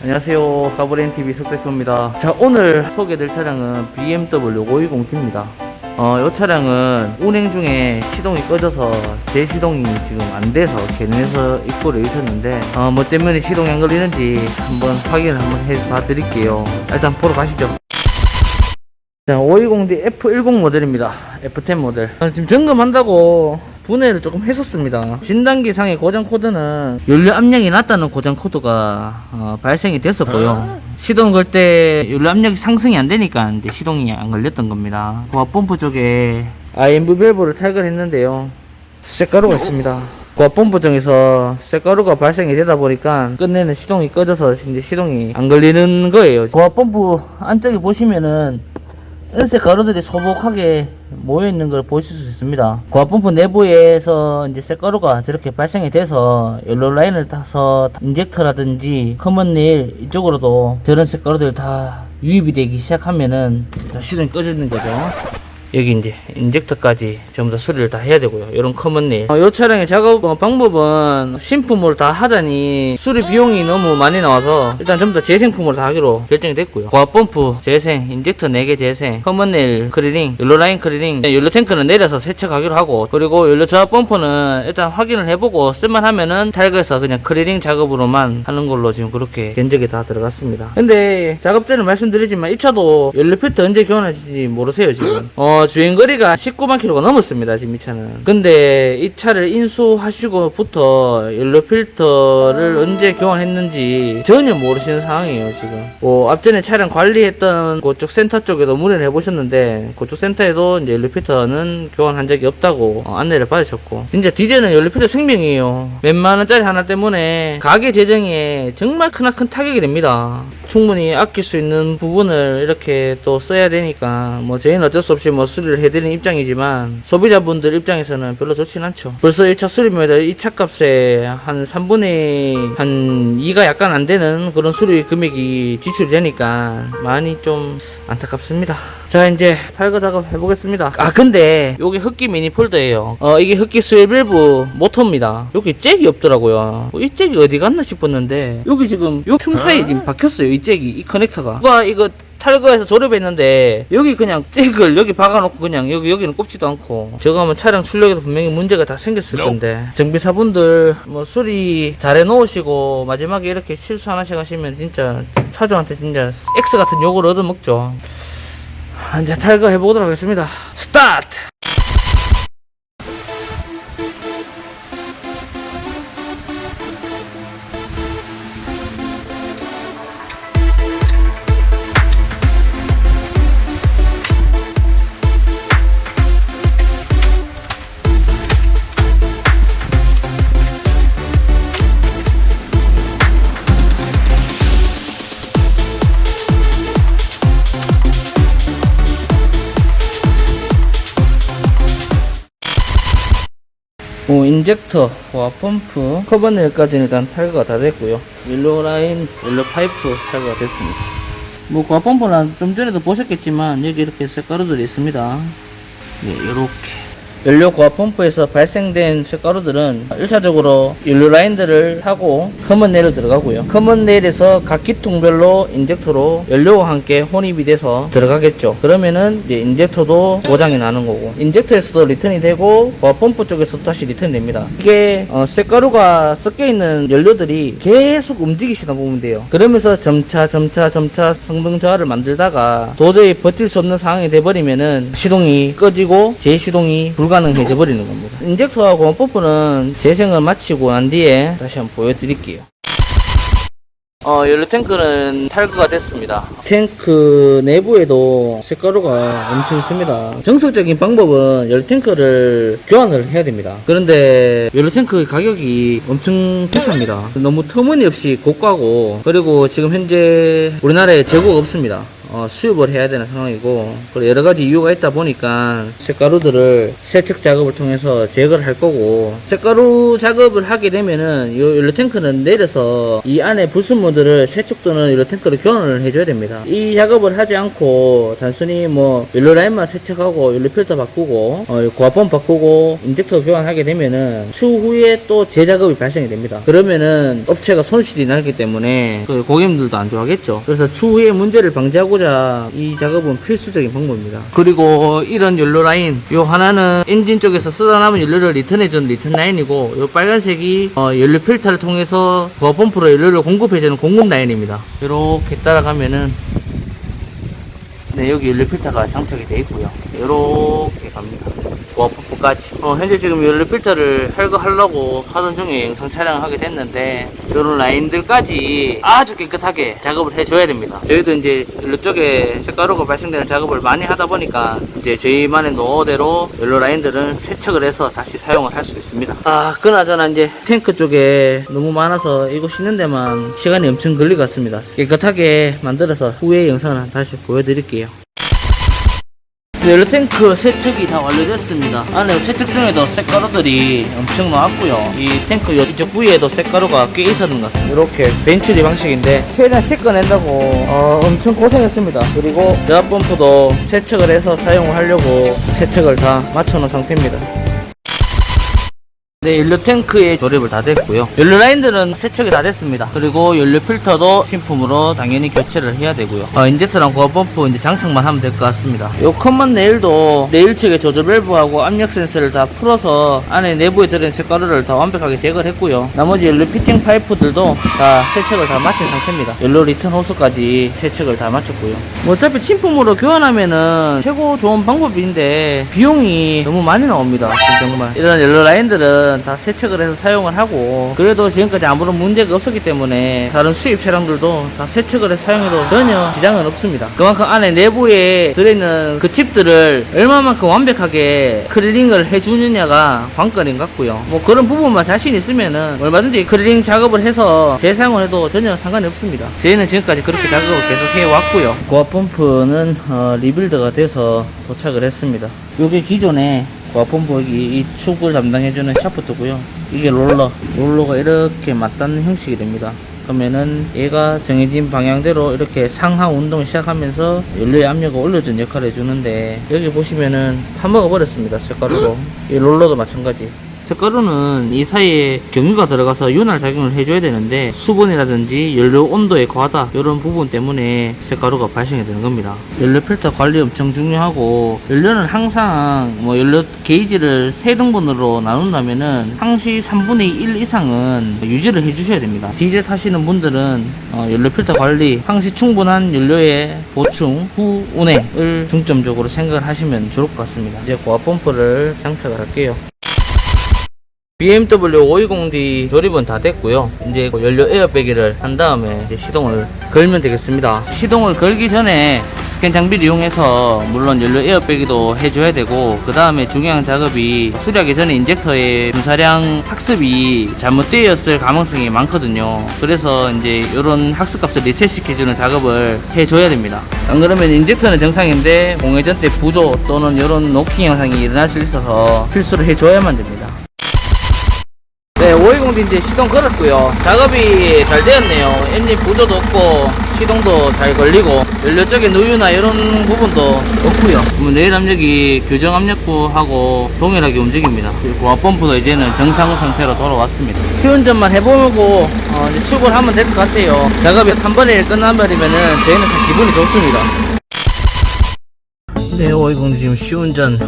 안녕하세요, 가브레인TV 석대표입니다. 자, 오늘 소개해드릴 차량은 BMW 520T입니다. 이 차량은 운행 중에 시동이 꺼져서 재시동이 지금 안 돼서 개념에서 입고를 해주셨는데 뭐 때문에 시동이 안 걸리는지 한번 확인을 한번 해봐 드릴게요. 일단 보러 가시죠. 자, 520D F10 모델입니다. F10 모델. 지금 점검한다고 분해를 조금 했었습니다. 진단기상의 고장 코드는 연료 압력이 낮다는 고장 코드가 발생이 됐었고요. 시동 걸 때 연료 압력이 상승이 안 되니까 이제 시동이 안 걸렸던 겁니다. 고압 펌프 쪽에 IMV 밸브를 탈거를 했는데요. 쇳가루가 있습니다. 고압 펌프 중에서 쇳가루가 발생이 되다 보니까 끝내는 시동이 꺼져서 이제 시동이 안 걸리는 거예요. 고압 펌프 안쪽에 보시면은 은색 가루들이 소복하게 모여있는 걸 보실 수 있습니다. 고압펌프 내부에서 이제 쇳가루가 저렇게 발생이 돼서 연료 라인을 타서 인젝터라든지 커먼네일 이쪽으로도 저런 쇳가루들이 다 유입이 되기 시작하면은 시동이 꺼지는 거죠. 여기 이제 인젝터까지 전부 다 수리를 다 해야 되고요. 이런 커먼네일. 이 차량의 작업 방법은 신품으로 다 하자니 수리 비용이 너무 많이 나와서 일단 전부 다 재생품으로 다 하기로 결정이 됐고요. 고압 펌프 재생, 인젝터 4개 재생, 커먼네일 클리닝, 연료 라인 클리닝, 연료 탱크는 내려서 세척하기로 하고, 그리고 연료 저압 펌프는 일단 확인을 해보고 쓸만하면은 탈거해서 그냥 클리닝 작업으로만 하는 걸로 지금 그렇게 견적이 다 들어갔습니다. 근데 작업 전에 말씀드리지만 이 차도 연료 필터 언제 교환할지 모르세요 지금. 주행거리가 19만 킬로가 넘었습니다 지금 이 차는. 근데 이 차를 인수하시고부터 연료 필터를 언제 교환했는지 전혀 모르시는 상황이에요 지금. 앞전에 차량 관리했던 그쪽 센터 쪽에도 문의를 해보셨는데 그쪽 센터에도 이제 연료 필터는 교환한 적이 없다고 안내를 받으셨고, 진짜 디젤은 연료 필터 생명이에요. 몇만 원짜리 하나 때문에 가게 재정에 정말 크나큰 타격이 됩니다. 충분히 아낄 수 있는 부분을 이렇게 또 써야 되니까 뭐 저희는 어쩔 수 없이 뭐 수리를 해드리는 입장이지만 소비자분들 입장에서는 별로 좋진 않죠. 벌써 1차 수리비마다 이 차값에 한 3분의 한 2가 약간 안 되는 그런 수리 금액이 지출이 되니까 많이 좀 안타깝습니다. 자, 이제 탈거 작업 해보겠습니다. 근데 요게 흡기 미니폴더예요. 이게 흡기 수일 밸브 모터입니다. 여기 잭이 없더라고요. 이 잭이 어디 갔나 싶었는데 여기 지금 요 틈 사이에 지금 박혔어요. 이 잭이, 이 커넥터가. 누가 이거 탈거해서 조립했는데 여기 그냥 잭을 여기 박아놓고 그냥 여기는 꼽지도 않고, 저거 하면 차량 출력에도 분명히 문제가 다 생겼을 건데, 정비사분들 뭐 수리 잘해 놓으시고 마지막에 이렇게 실수 하나씩 하시면 진짜 차주한테 진짜 X 같은 욕을 얻어먹죠. 이제 탈거 해보도록 하겠습니다. 스타트! 인젝터, 고압 펌프, 커버넬까지는 일단 탈거가 다 됐고요. 연료 라인, 연료 파이프 탈거가 됐습니다. 뭐 고압 펌프는 좀 전에도 보셨겠지만 여기 이렇게 쇳가루들이 있습니다. 네, 이렇게 연료 고압 펌프에서 발생된 쇳가루들은 1차적으로 연료 라인들을 하고 커먼네일로 들어가고요. 커먼네일에서 각 기통별로 인젝터로 연료와 함께 혼입이 돼서 들어가겠죠. 그러면은 이제 인젝터도 고장이 나는 거고, 인젝터에서도 리턴이 되고 고압 펌프 쪽에서도 다시 리턴이 됩니다. 이게 쇳가루가 섞여 있는 연료들이 계속 움직이시다 보면 돼요. 그러면서 점차 성능 저하를 만들다가 도저히 버틸 수 없는 상황이 돼버리면은 시동이 꺼지고 재시동이 불가능해져 버리는 겁니다. 인젝터와 고압 펌프는 재생을 마치고 난 뒤에 다시 한번 보여드릴게요. 연료 탱크는 탈거가 됐습니다. 탱크 내부에도 쇳가루가 엄청 있습니다. 정석적인 방법은 연료 탱크를 교환을 해야 됩니다. 그런데 연료 탱크 가격이 엄청 비쌉니다. 너무 터무니없이 고가고, 그리고 지금 현재 우리나라에 재고가 없습니다. 수입을 해야 되는 상황이고, 그리고 여러 가지 이유가 있다 보니까 쇳가루들을 세척 작업을 통해서 제거를 할 거고, 쇳가루 작업을 하게 되면은 이 연료 탱크는 내려서 이 안에 불순물들을 세척 또는 연료 탱크로 교환을 해줘야 됩니다. 이 작업을 하지 않고 단순히 뭐 연료 라인만 세척하고 연료 필터 바꾸고 고압펌 바꾸고 인젝터 교환하게 되면은 추후에 또 재작업이 발생이 됩니다. 그러면은 업체가 손실이 나기 때문에 그 고객님들도 안 좋아하겠죠. 그래서 추후에 문제를 방지하고자 이 작업은 필수적인 방법입니다. 그리고 이런 연료 라인, 요 하나는 엔진 쪽에서 쓰다 남은 연료를 리턴해주는 리턴 라인이고, 요 빨간색이 연료 필터를 통해서 고압펌프로 연료를 공급해주는 공급 라인입니다. 이렇게 따라가면은 네, 여기 연료 필터가 장착이 되어 있고요. 이렇게 갑니다. 고압펌프까지. 현재 지금 연료 필터를 할거하려고 하던 중에 영상 촬영을 하게 됐는데, 이런 라인들까지 아주 깨끗하게 작업을 해줘야 됩니다. 저희도 이제 연료 쪽에 쇳가루가 발생되는 작업을 많이 하다 보니까 이제 저희만의 노하우대로 연료 라인들은 세척을 해서 다시 사용을 할 수 있습니다. 그나저나 이제 탱크 쪽에 너무 많아서 이거 씻는 데만 시간이 엄청 걸릴 것 같습니다. 깨끗하게 만들어서 후에 영상을 다시 보여드릴게요. 연료 탱크 세척이 다 완료됐습니다. 안에 세척 중에도 쇳가루들이 엄청 나왔고요. 이 탱크 이쪽 부위에도 쇳가루가 꽤 있었는 것 같습니다. 이렇게 벤츄리 방식인데 최대한 씻어낸다고 엄청 고생했습니다. 그리고 저압펌프도 세척을 해서 사용을 하려고 세척을 다 맞춰놓은 상태입니다. 네, 연료 탱크의 조립을 다 됐고요. 연료 라인들은 세척이 다 됐습니다. 그리고 연료 필터도 신품으로 당연히 교체를 해야 되고요. 인젝터랑 고압펌프 이제 장착만 하면 될 것 같습니다. 요 컴먼 레일도 레일 측의 조절 밸브하고 압력 센서를 다 풀어서 안에 내부에 들어있는 쇳가루를 다 완벽하게 제거를 했고요. 나머지 연료 피팅 파이프들도 다 세척을 다 마친 상태입니다. 연료 리턴 호스까지 세척을 다 마쳤고요. 뭐 어차피 신품으로 교환하면은 최고 좋은 방법인데 비용이 너무 많이 나옵니다. 정말 이런 연료 라인들은 다 세척을 해서 사용을 하고, 그래도 지금까지 아무런 문제가 없었기 때문에 다른 수입 차량들도 다 세척을 해서 사용해도 전혀 지장은 없습니다. 그만큼 안에 내부에 들어있는 그 칩들을 얼마만큼 완벽하게 클리닝을 해주느냐가 관건인 것 같고요. 뭐 그런 부분만 자신 있으면은 얼마든지 클리닝 작업을 해서 재사용을 해도 전혀 상관이 없습니다. 저희는 지금까지 그렇게 작업을 계속 해왔고요. 고압펌프는 리빌드가 돼서 도착을 했습니다. 요게 기존에 고압펌프 여기 이 축을 담당해주는 샤프트고요. 이게 롤러가 이렇게 맞닿는 형식이 됩니다. 그러면은 얘가 정해진 방향대로 이렇게 상하 운동을 시작하면서 연료의 압력을 올려주는 역할을 해주는데, 여기 보시면은 파먹어 버렸습니다. 쇳가루로. 이 롤러도 마찬가지. 쇳가루는 이 사이에 경유가 들어가서 윤활 작용을 해줘야 되는데 수분이라든지 연료 온도의 과다 이런 부분 때문에 쇳가루가 발생이 되는 겁니다. 연료 필터 관리 엄청 중요하고, 연료는 항상 뭐 연료 게이지를 세 등분으로 나눈다면은 항시 3분의 1 이상은 유지를 해주셔야 됩니다. 디젤 타시는 분들은 연료 필터 관리, 항시 충분한 연료의 보충 후 운행을 중점적으로 생각을 하시면 좋을 것 같습니다. 이제 고압펌프를 장착을 할게요. BMW 520D 조립은 다 됐고요. 이제 연료 에어백기를 한 다음에 이제 시동을 걸면 되겠습니다. 시동을 걸기 전에 스캔 장비를 이용해서 물론 연료 에어백기도 해줘야 되고, 그 다음에 중요한 작업이 수리하기 전에 인젝터의 분사량 학습이 잘못되었을 가능성이 많거든요. 그래서 이제 이런 학습값을 리셋시켜주는 작업을 해줘야 됩니다. 안 그러면 인젝터는 정상인데 공회전 때 부조 또는 이런 노킹 현상이 일어날 수 있어서 필수로 해줘야만 됩니다. 네, 520D 이제 시동 걸었고요. 작업이 잘 되었네요. 엔진 부조도 없고 시동도 잘 걸리고 연료 쪽에 누유나 이런 부분도 없고요. 내일 압력이 교정 압력부하고 동일하게 움직입니다. 그리고 고압펌프도 이제는 정상 상태로 돌아왔습니다. 쉬운 점만 해보고 이제 출고를 하면 될 것 같아요. 작업이 한 번에 끝나버리면은 저희는 참 기분이 좋습니다. 네, 520D 지금 시운전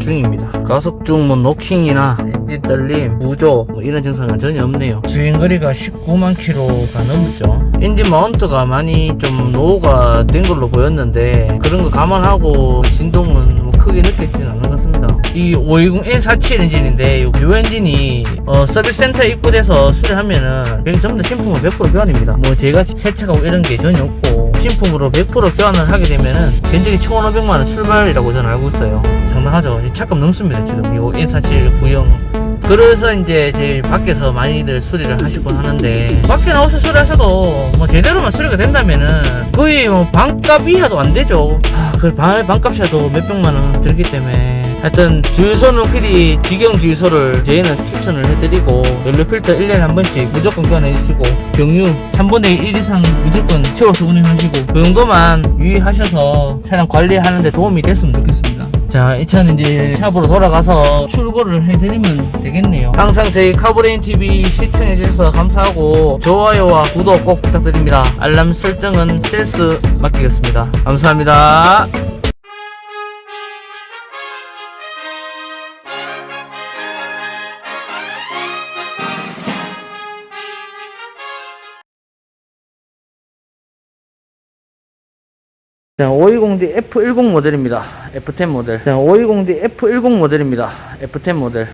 중입니다. 가속 중 뭐 노킹이나 엔진 떨림, 부조 뭐 이런 증상은 전혀 없네요. 주행거리가 19만 킬로가 넘죠. 엔진 마운트가 많이 좀 노후가 된 걸로 보였는데 그런 거 감안하고 진동은 뭐 크게 느껴지진 않는 것 같습니다. 이 520N47 엔진인데 이 엔진이 서비스 센터에 입고돼서 수리하면은 그냥 전부 다 신품은 100% 교환입니다. 뭐 제가 세차하고 이런 게 전혀 없고 신품으로 100% 교환을 하게 되면은 견적이 1,500만원 출발이라고 저는 알고 있어요. 상당하죠. 차값 넘습니다. 지금 이거 N47 구형 그래서 이제 제일 밖에서 많이들 수리를 하시곤 하는데, 밖에 나와서 수리하셔도 뭐 제대로만 수리가 된다면은 거의 뭐 반값 이하도 안 되죠. 그 반값이라도 몇백만 원 들기 때문에, 하여튼 주유소는 PD 직영 주유소를 저희는 추천을 해드리고, 연료 필터 1년에 한 번씩 무조건 교환해주시고, 경유 3분의 1 이상 무조건 채워서 운행하시고, 그 정도만 유의하셔서 차량 관리하는데 도움이 됐으면 좋겠습니다. 자, 이 차는 이제 샵으로 돌아가서 출고를 해드리면 되겠네요. 항상 저희 카브레인TV 시청해주셔서 감사하고, 좋아요와 구독 꼭 부탁드립니다. 알람 설정은 셀스 맡기겠습니다. 감사합니다. 자, 520D F10 모델입니다. F10 모델. 자, 520D F10 모델입니다. F10 모델.